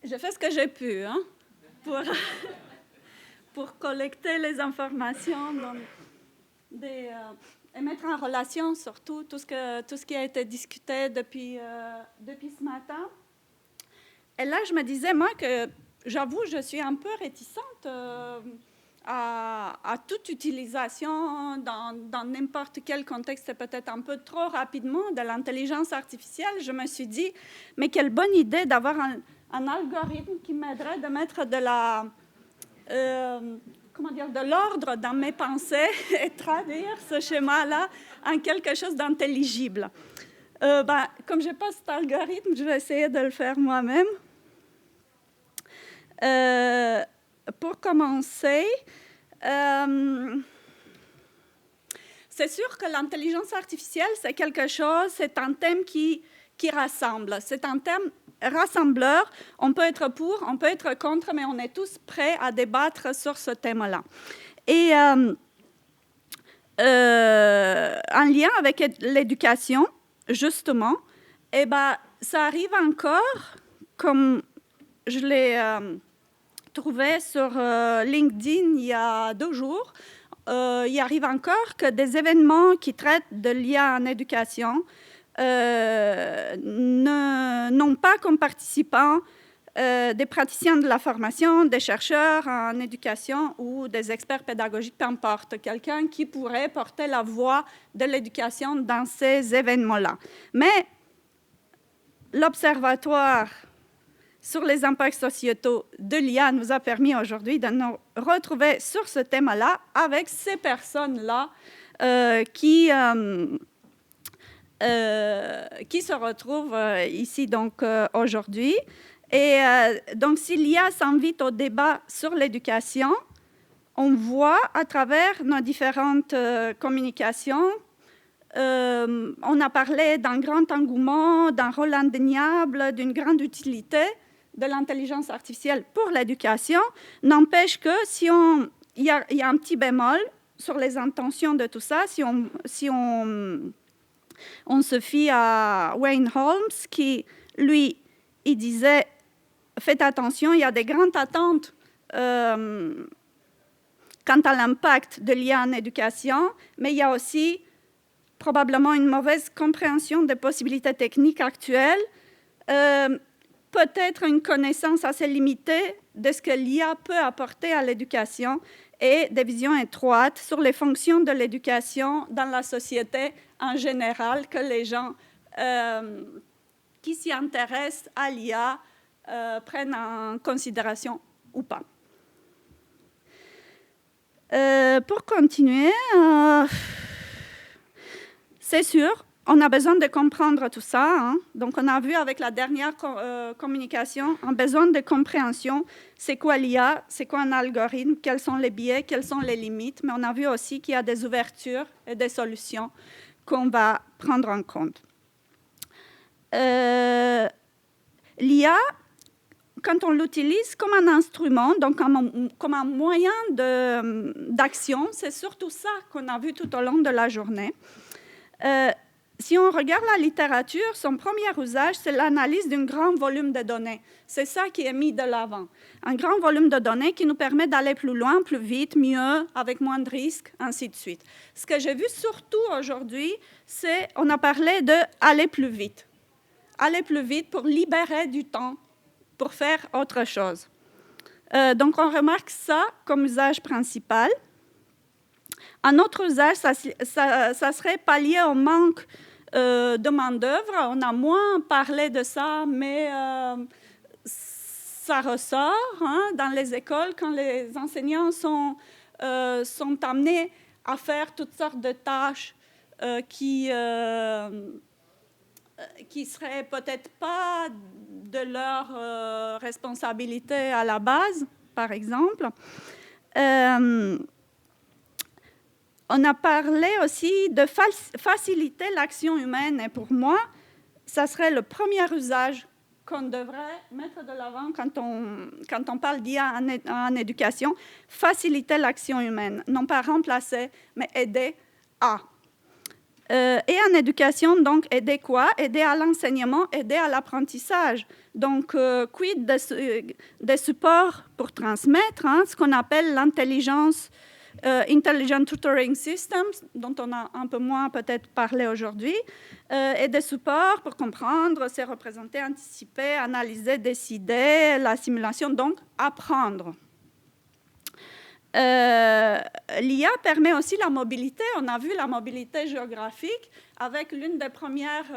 J'ai fait ce que j'ai pu pour, pour collecter les informations et mettre en relation surtout tout ce qui a été discuté depuis ce matin. Et là, je me disais, moi, que j'avoue, je suis un peu réticente à toute utilisation dans n'importe quel contexte, peut-être un peu trop rapidement, de l'intelligence artificielle. Je me suis dit, mais quelle bonne idée d'avoir un algorithme qui m'aiderait de mettre de l'ordre dans mes pensées et traduire ce schéma-là en quelque chose d'intelligible. Comme je n'ai pas cet algorithme, je vais essayer de le faire moi-même. Pour commencer, c'est sûr que l'intelligence artificielle, c'est un thème qui rassemble. C'est un thème rassembleur. On peut être pour, on peut être contre, mais on est tous prêts à débattre sur ce thème-là. Et en lien avec l'éducation, justement, ça arrive encore, comme je l'ai trouvé sur LinkedIn il y a 2 jours, il arrive encore que des événements qui traitent de l'IA en éducation n'ont pas comme participants des praticiens de la formation, des chercheurs en éducation ou des experts pédagogiques, peu importe, quelqu'un qui pourrait porter la voix de l'éducation dans ces événements-là. Mais l'Observatoire sur les impacts sociétaux de l'IA nous a permis aujourd'hui de nous retrouver sur ce thème-là avec ces personnes-là qui se retrouvent ici donc aujourd'hui. Et donc, si l'IA s'invite au débat sur l'éducation, on voit à travers nos différentes communications, on a parlé d'un grand engouement, d'un rôle indéniable, d'une grande utilité de l'intelligence artificielle pour l'éducation. N'empêche que il y a un petit bémol sur les intentions de tout ça, si on se fie à Wayne Holmes, qui, lui, il disait « Faites attention, il y a des grandes attentes quant à l'impact de l'IA en éducation, mais il y a aussi probablement une mauvaise compréhension des possibilités techniques actuelles, peut-être une connaissance assez limitée de ce que l'IA peut apporter à l'éducation et des visions étroites sur les fonctions de l'éducation dans la société en général, que les gens qui s'y intéressent à l'IA prennent en considération ou pas. Pour continuer, c'est sûr, on a besoin de comprendre tout ça. Donc, on a vu avec la dernière communication un besoin de compréhension. C'est quoi l'IA? C'est quoi un algorithme? Quels sont les biais? Quelles sont les limites? Mais on a vu aussi qu'il y a des ouvertures et des solutions qu'on va prendre en compte. L'IA, quand on l'utilise comme un instrument, donc comme un moyen d'action, c'est surtout ça qu'on a vu tout au long de la journée. Si on regarde la littérature, son premier usage, c'est l'analyse d'un grand volume de données. C'est ça qui est mis de l'avant. Un grand volume de données qui nous permet d'aller plus loin, plus vite, mieux, avec moins de risques, ainsi de suite. Ce que j'ai vu surtout aujourd'hui, c'est on a parlé d'aller plus vite. Aller plus vite pour libérer du temps, pour faire autre chose. Donc, on remarque ça comme usage principal. Un autre usage, ça serait pallier au manque de main-d'œuvre. On a moins parlé de ça, mais ça ressort dans les écoles quand les enseignants sont amenés à faire toutes sortes de tâches qui seraient peut-être pas de leur responsabilité à la base, par exemple. On a parlé aussi de faciliter l'action humaine. Et pour moi, ça serait le premier usage qu'on devrait mettre de l'avant quand on parle d'IA en éducation. Faciliter l'action humaine. Non pas remplacer, mais aider à. Et en éducation, donc, aider quoi? Aider à l'enseignement, aider à l'apprentissage. Donc, quid des supports pour transmettre, hein, ce qu'on appelle l'intelligence, Intelligent Tutoring Systems, dont on a un peu moins peut-être parlé aujourd'hui, et des supports pour comprendre, se représenter, anticiper, analyser, décider, la simulation, donc apprendre. L'IA permet aussi la mobilité. On a vu la mobilité géographique avec l'une des premières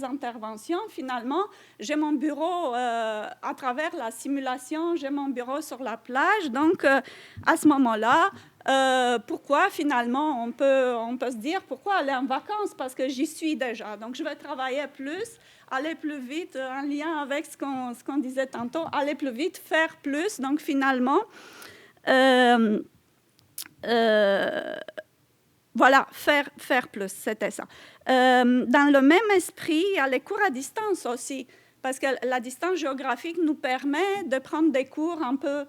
interventions. Finalement, j'ai mon bureau à travers la simulation, j'ai mon bureau sur la plage. Donc, à ce moment-là, pourquoi finalement on peut se dire pourquoi aller en vacances? Parce que j'y suis déjà. Donc, je vais travailler plus, aller plus vite, en lien avec ce qu'on disait tantôt, aller plus vite, faire plus. Donc, finalement, voilà, faire plus, c'était ça. Dans le même esprit, il y a les cours à distance aussi, parce que la distance géographique nous permet de prendre des cours un peu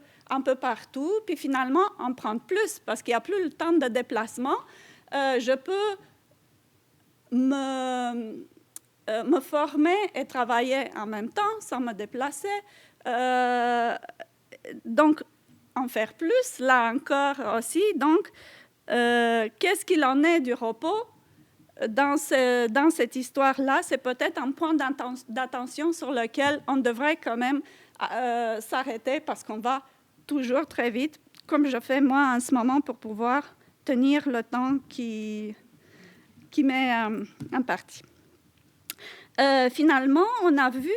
partout, puis finalement, en prendre plus, parce qu'il n'y a plus le temps de déplacement. Je peux me former et travailler en même temps, sans me déplacer. Donc, en faire plus, là encore aussi. Donc, qu'est-ce qu'il en est du repos dans cette histoire-là? C'est peut-être un point d'attention sur lequel on devrait quand même s'arrêter parce qu'on va toujours très vite, comme je fais moi en ce moment pour pouvoir tenir le temps qui m'est imparti. Finalement, on a vu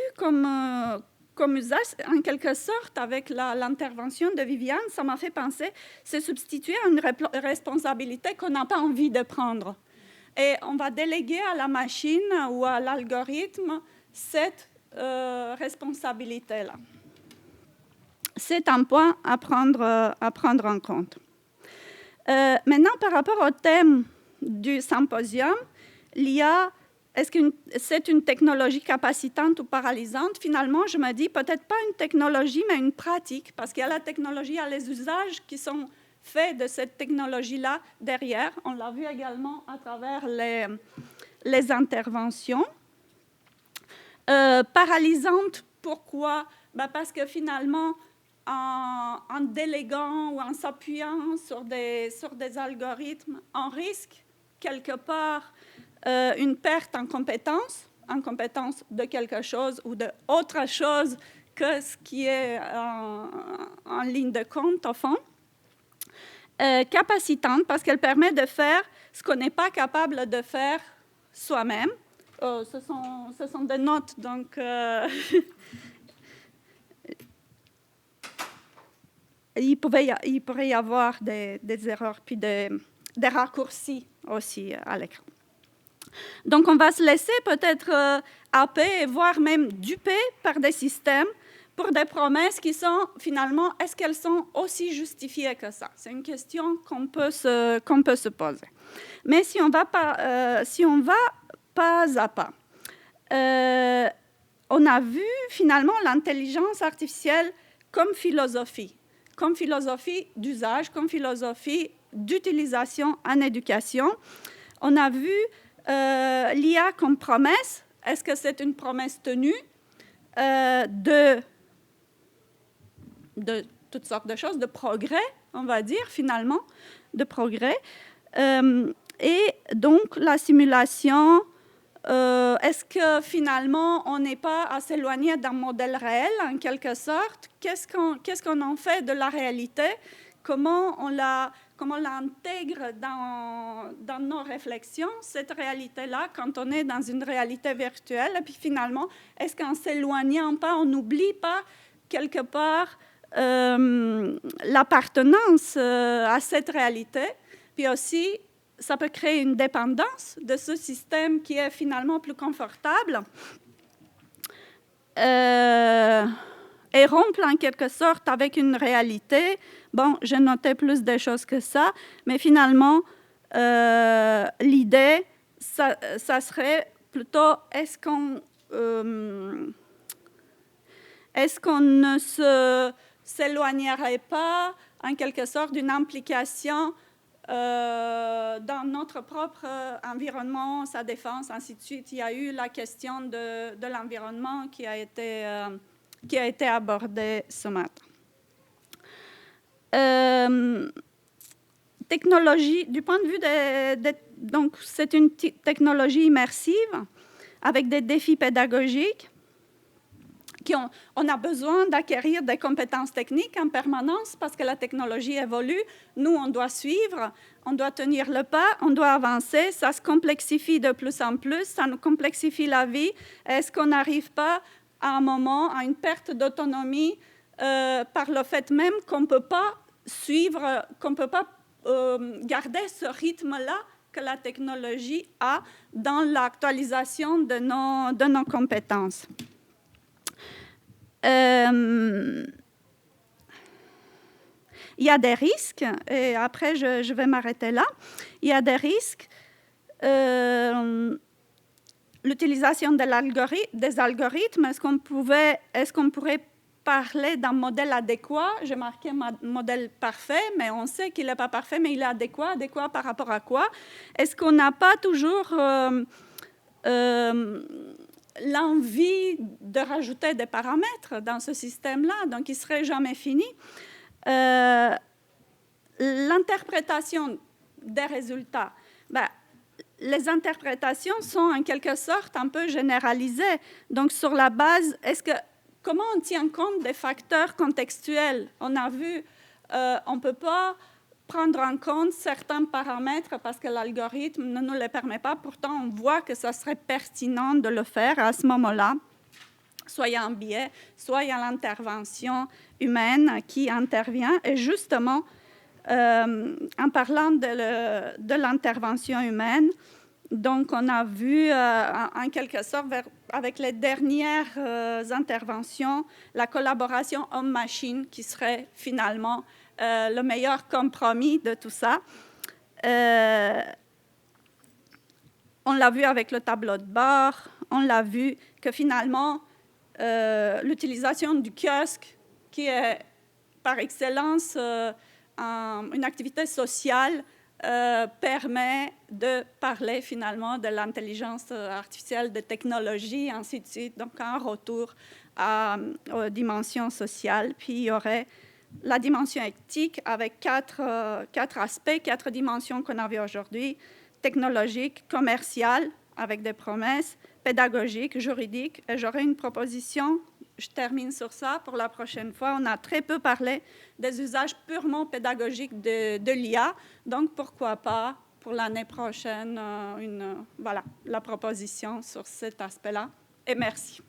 comme usage, en quelque sorte, avec l'intervention de Viviane, ça m'a fait penser, c'est substituer à une responsabilité qu'on n'a pas envie de prendre. Et on va déléguer à la machine ou à l'algorithme cette responsabilité-là. C'est un point à prendre en compte. Maintenant, par rapport au thème du symposium, l'IA, est-ce que c'est une technologie capacitante ou paralysante? Finalement, je me dis peut-être pas une technologie, mais une pratique, parce qu'il y a la technologie, il y a les usages qui sont faits de cette technologie-là derrière. On l'a vu également à travers les interventions. Paralysante, pourquoi? Parce que finalement, en déléguant ou en s'appuyant sur des algorithmes, on risque quelque part une perte en compétence de quelque chose ou d'autre chose que ce qui est en ligne de compte, au fond. Capacitante, parce qu'elle permet de faire ce qu'on n'est pas capable de faire soi-même. Ce sont des notes, donc il pourrait y avoir des erreurs, puis des raccourcis aussi à l'écran. Donc, on va se laisser peut-être happer, voire même duper par des systèmes pour des promesses qui sont finalement, est-ce qu'elles sont aussi justifiées que ça? C'est une question qu'on peut se poser. Mais si on va pas à pas, on a vu finalement l'intelligence artificielle comme philosophie d'usage, comme philosophie d'utilisation en éducation. On a vu l'IA comme promesse. Est-ce que c'est une promesse tenue de toutes sortes de choses, de progrès, on va dire, finalement, de progrès. Et donc, la simulation, est-ce que finalement, on n'est pas à s'éloigner d'un modèle réel, en quelque sorte? Qu'est-ce qu'on en fait de la réalité? Comment on l'intègre dans nos réflexions, cette réalité-là, quand on est dans une réalité virtuelle? Et puis finalement, est-ce qu'en s'éloignant pas, on n'oublie pas quelque part l'appartenance à cette réalité? Puis aussi, ça peut créer une dépendance de ce système qui est finalement plus confortable et rompre en quelque sorte avec une réalité. Bon, j'ai noté plus de choses que ça, mais finalement, l'idée, ça serait plutôt, est-ce qu'on ne s'éloignerait pas en quelque sorte d'une implication dans notre propre environnement, sa défense, ainsi de suite. Il y a eu la question de l'environnement qui a été abordée ce matin. Technologie, du point de vue donc c'est une technologie immersive avec des défis pédagogiques. On a besoin d'acquérir des compétences techniques en permanence parce que la technologie évolue. Nous, on doit suivre, on doit tenir le pas, on doit avancer. Ça se complexifie de plus en plus, ça nous complexifie la vie. Est-ce qu'on n'arrive pas à un moment à une perte d'autonomie par le fait même qu'on ne peut pas suivre, qu'on ne peut pas garder ce rythme-là que la technologie a dans l'actualisation de nos compétences. Il y a des risques, et après je vais m'arrêter là. Il y a des risques. L'utilisation des algorithmes, est-ce qu'on pourrait parler d'un modèle adéquat? J'ai marqué modèle parfait, mais on sait qu'il n'est pas parfait, mais il est adéquat. Adéquat par rapport à quoi? Est-ce qu'on n'a pas toujours l'envie de rajouter des paramètres dans ce système-là, donc il ne serait jamais fini. L'interprétation des résultats, les interprétations sont en quelque sorte un peu généralisées. Donc sur la base, comment on tient compte des facteurs contextuels? On a vu, on ne peut pas prendre en compte certains paramètres parce que l'algorithme ne nous les permet pas. Pourtant, on voit que ça serait pertinent de le faire à ce moment-là. Soit il y a un biais, soit il y a l'intervention humaine qui intervient. Et justement, en parlant de l'intervention humaine, donc on a vu en quelque sorte, avec les dernières interventions, la collaboration homme-machine qui serait finalement le meilleur compromis de tout ça. On l'a vu avec le tableau de bord, on l'a vu que finalement, l'utilisation du kiosque, qui est par excellence une activité sociale, permet de parler finalement de l'intelligence artificielle, de technologie, ainsi de suite. Donc, un retour aux dimensions sociales. Puis, il y aurait la dimension éthique avec quatre aspects, 4 dimensions qu'on a vues aujourd'hui: technologique, commerciale, avec des promesses, pédagogique, juridique. Et j'aurai une proposition, je termine sur ça pour la prochaine fois. On a très peu parlé des usages purement pédagogiques de l'IA, donc pourquoi pas pour l'année prochaine la proposition sur cet aspect-là. Et merci.